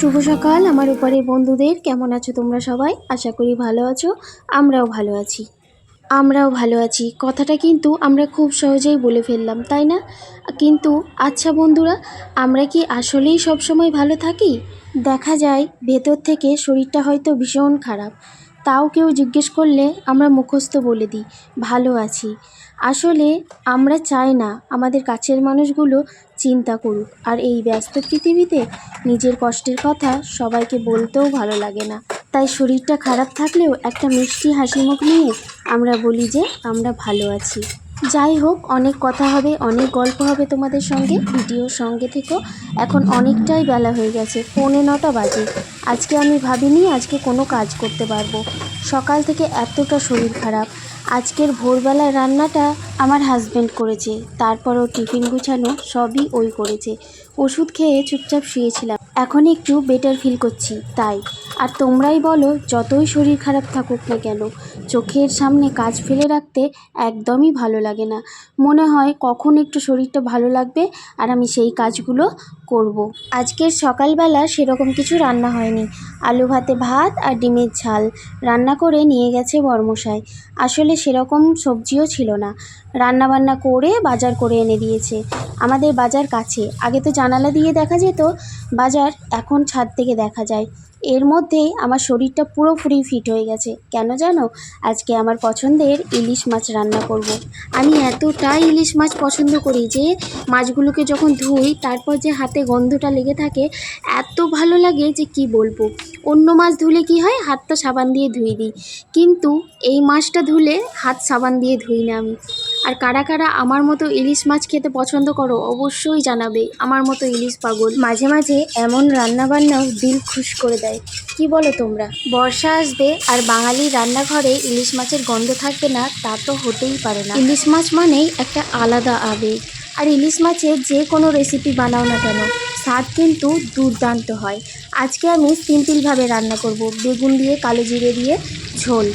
শুভ সকাল আমার উপরে বন্ধুদের, কেমন আছো তোমরা সবাই? আশা করি ভালো আছো। আমরাও ভালো আছি। কথাটা কিন্তু আমরা খুব সহজেই বলে ফেললাম, তাই না? কিন্তু আচ্ছা বন্ধুরা, আমরা কি আসলেই সবসময় ভালো থাকি? দেখা যায় ভেতর থেকে শরীরটা হয়তো ভীষণ খারাপ, তাও কেউ জিজ্ঞেস করলে আমরা মুখস্থ বলে দিই ভালো আছি। আসলে আমরা চাই না আমাদের কাছের মানুষগুলো চিন্তা করুক, আর এই ব্যস্ত পৃথিবীতে নিজের কষ্টের কথা সবাইকে বলতেও ভালো লাগে না। তাই শরীরটা খারাপ থাকলেও একটা মিষ্টি হাসি মুখ নিয়ে আমরা বলি যে আমরা ভালো আছি। যাই হোক, অনেক কথা হবে, অনেক গল্প হবে তোমাদের সঙ্গে। ভিডিওর সঙ্গে থেকো। এখন অনেকটাই বেলা হয়ে গেছে, 9:45 বাজে। আজকে আমি ভাবিনি আজকে কোনো কাজ করতে পারবো। সকাল থেকে এতটা শরীর খারাপ। আজকের ভোরবেলায় রান্নাটা আমার হাজব্যান্ড করেছে, তারপরও টিফিন গুছানো সবই ওই করেছে। ওষুধ খেয়ে চুপচাপ শুয়েছিলাম, এখন একটু বেটার ফিল করছি তাই। আর তোমরাই বলো, যতই শরীর খারাপ থাকুক না কেন, চোখের সামনে কাজ ফেলে রাখতে একদমই ভালো লাগে না। মনে হয় কখন একটু শরীরটা ভালো লাগবে আর আমি সেই কাজগুলো করব। আজকের সকালবেলা সেরকম কিছু রান্না হয়নি। আলু ভাতে ভাত আর ডিমের ঝাল রান্না করে নিয়ে গেছে বরমশাই। আসলে সেরকম সবজিও ছিল না, রান্না বান্না করে বাজার করে এনে দিয়েছে। আমাদের বাজার কাছে, আগে তো জানালা দিয়ে দেখা যেত বাজার, এখন ছাদ থেকে দেখা যায়। এর মধ্যেই আমার শরীরটা পুরোপুরি ফিট হয়ে গেছে। কেন জানো? আজকে আমার পছন্দের ইলিশ মাছ রান্না করব। আমি এতটাই ইলিশ মাছ পছন্দ করি যে মাছগুলোকে যখন ধুই তারপর যে হাতে গন্ধটা লেগে থাকে, এত ভালো লাগে যে কি বলবো। অন্য মাছ ধুলে কি হয়, হাতটা সাবান দিয়ে ধুয়ে দিই, কিন্তু এই মাছটা ধুলে হাত সাবান দিয়ে ধুই না আমি। আর কারা কারা আমার মতো ইলিশ মাছ খেতে পছন্দ করো অবশ্যই জানাবে। আমার মতো ইলিশ পাগল। মাঝে মাঝে এমন রান্নাবান্নাও দিল খুশ করে দেয়। কি বলো তোমরা? বর্ষা আসবে আর বাঙালির রান্নাঘরে ইলিশ মাছের গন্ধ থাকবে না তা তো হতেই পারে না। ইলিশ মাছ মানেই একটা আলাদা আবেগ। আর ইলিশ মাছের যে কোনো রেসিপি বানাও না কেন, স্বাদ কিন্তু দুর্দান্ত হয়। আজকে আমি সিম্পলভাবে রান্না করব, বেগুন দিয়ে কালো জিরে দিয়ে ঝোল।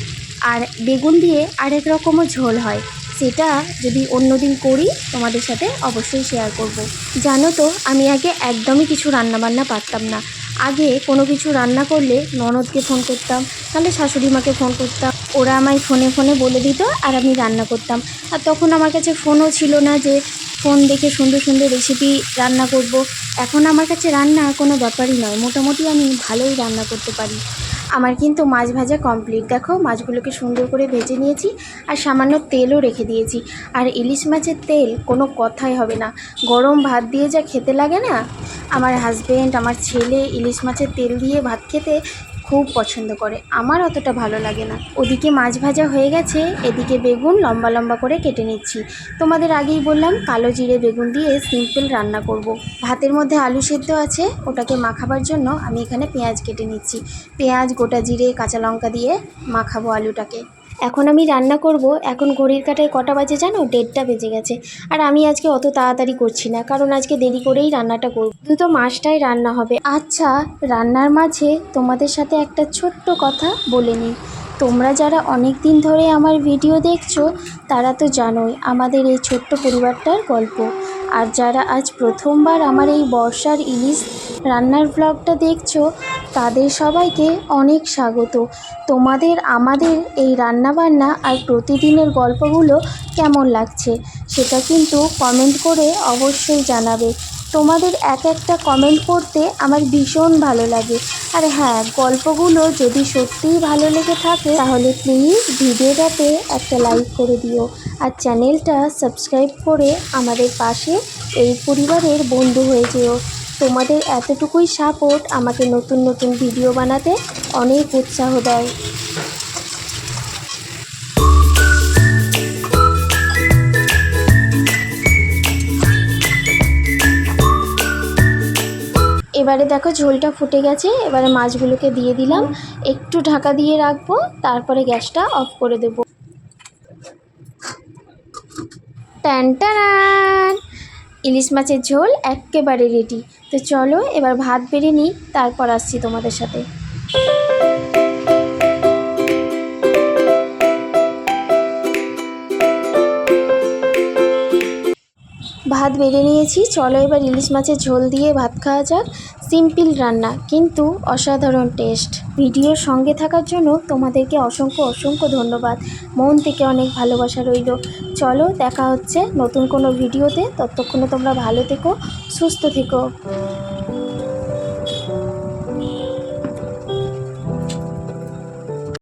আর বেগুন দিয়ে আরেক রকমও ঝোল হয়, সেটা যদি অন্যদিন করি তোমাদের সাথে অবশ্যই শেয়ার করব। জানো তো, আমি আগে একদমই কিছু রান্নাবান্না পারতাম না। আগে কোনো কিছু রান্না করলে ননদকে ফোন করতাম, তাহলে শাশুড়ি মাকে ফোন করতাম, ওরা আমায় ফোনে ফোনে বলে দিত আর আমি রান্না করতাম। আর তখন আমার কাছে ফোনও ছিল না যে ফোন দেখে সুন্দর সুন্দর রেসিপি রান্না করব। এখন আমার কাছে রান্না কোনো ব্যাপারই নয়, মোটামুটি আমি ভালোই রান্না করতে পারি। আমার কিন্তু মাছ ভাজা কমপ্লিট। দেখো, মাছগুলোকে সুন্দর করে ভেজে নিয়েছি আর সামান্য তেলও রেখে দিয়েছি। আর ইলিশ মাছের তেল কোনো কথাই হবে না, গরম ভাত দিয়ে যা খেতে লাগে না। আমার হাজব্যান্ড, আমার ছেলে ইলিশ মাছের তেল দিয়ে ভাত খেতে খুব পছন্দ করে, আমার অতটা ভালো লাগে না। ওদিকে মাছ ভাজা হয়ে গেছে, এদিকে বেগুন লম্বা লম্বা করে কেটে নিচ্ছি। তোমাদের আগেই বললাম কালো জিরে বেগুন দিয়ে সিম্পল রান্না করব। ভাতের মধ্যে আলু সেদ্ধ আছে, ওটাকে মাখাবার জন্য আমি এখানে পেঁয়াজ কেটে নিচ্ছি। পেঁয়াজ, গোটা জিরে, কাঁচা লঙ্কা দিয়ে মাখাবো আলুটাকে। এখন আমি রান্না করব। এখন ঘড়ির কাঁটায় কটা বাজে জানো? 1:30 বেজে গেছে। আর আমি আজকে অত তাড়াতাড়ি করছি না, কারণ আজকে দেরি করেই রান্নাটা করব। দুটো মাছটাই রান্না হবে। আচ্ছা, রান্নার মাঝে তোমাদের সাথে একটা ছোট্ট কথা বলে নিই। তোমরা যারা অনেক দিন ধরে আমার ভিডিও দেখছো তারা তো জানোই আমাদের এই ছোট্ট পরিবারটার গল্প। আর যারা আজ প্রথমবার আমার এই বর্ষার ইলিশ রান্নার ব্লগটা দেখছো, তাদের সবাইকে অনেক স্বাগত। তোমাদের আমাদের এই রান্নাবান্না আর প্রতিদিনের গল্পগুলো কেমন লাগছে সেটা কিন্তু কমেন্ট করে অবশ্যই জানাবে। তোমাদের এক একটা কমেন্ট পড়তে আমার ভীষণ ভালো লাগে। আর হ্যাঁ, গল্পগুলো যদি সত্যিই ভালো লেগে থাকে তাহলে প্লিজ ভিডিওটাতে একটা লাইক করে দিও আর চ্যানেলটা সাবস্ক্রাইব করে আমাদের পাশে এই পরিবারের বন্ধু হয়ে যেও। তোমাদের এতটুকুই সাপোর্ট আমাকে নতুন নতুন ভিডিও বানাতে অনেক উৎসাহ দেয়। এবারে দেখো ঝোলটা ফুটে গেছে, এবারে মাছগুলোকে দিয়ে দিলাম, একটু ঢাকা দিয়ে রাখবো, তারপরে গ্যাসটা অফ করে দেব। টান টান, ইলিশ মাছের ঝোল একেবারে রেডি। তো চলো এবার ভাত বেড়ে নিই, তারপর আসছি তোমাদের সাথে। ভাত বেড়ে নিয়েছি, চলো এবার ইলিশ মাছের ঝোল দিয়ে ভাত খাওয়া যাক। সিম্পল রান্না কিন্তু অসাধারণ টেস্ট। ভিডিওর সঙ্গে থাকার জন্য তোমাদেরকে অসংখ্য অসংখ্য ধন্যবাদ, মন থেকে অনেক ভালোবাসা রইল। চলো দেখা হচ্ছে নতুন কোনো ভিডিওতে, ততক্ষণে তোমরা ভালো থেকো, সুস্থ থেকো।